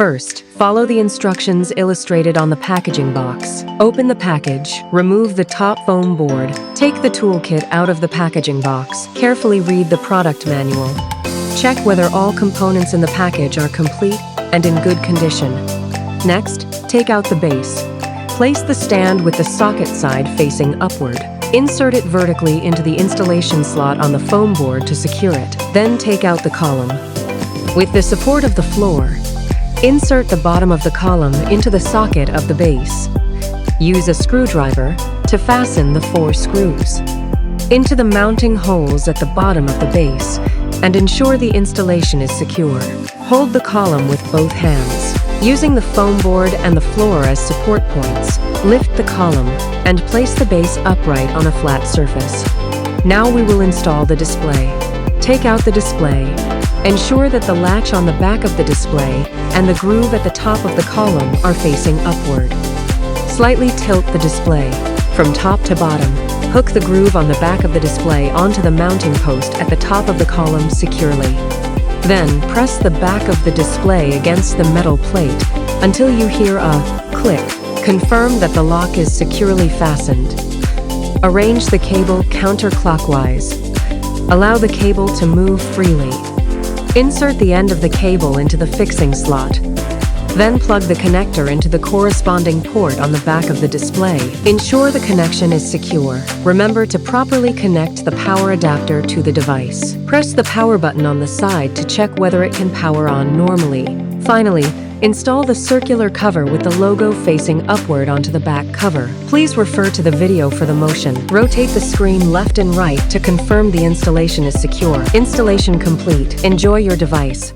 First, follow the instructions illustrated on the packaging box. Open the package, remove the top foam board, take the toolkit out of the packaging box, carefully read the product manual. Check whether all components in the package are complete and in good condition. Next, take out the base. Place the stand with the socket side facing upward. Insert it vertically into the installation slot on the foam board to secure it. Then take out the column. With the support of the floor, insert the bottom of the column into the socket of the base. Use a screwdriver to fasten the 4 screws into the mounting holes at the bottom of the base and ensure the installation is secure. Hold the column with both hands. Using the foam board and the floor as support points, lift the column and place the base upright on a flat surface. Now we will install the display. Take out the display. Ensure that the latch on the back of the display and the groove at the top of the column are facing upward. Slightly tilt the display from top to bottom. Hook the groove on the back of the display onto the mounting post at the top of the column securely. Then press the back of the display against the metal plate until you hear a click. Confirm that the lock is securely fastened. Arrange the cable counterclockwise. Allow the cable to move freely. Insert the end of the cable into the fixing slot. Then plug the connector into the corresponding port on the back of the display. Ensure the connection is secure. Remember to properly connect the power adapter to the device. Press the power button on the side to check whether it can power on normally. Finally, install the circular cover with the logo facing upward onto the back cover. Please refer to the video for the motion. Rotate the screen left and right to confirm the installation is secure. Installation complete. Enjoy your device.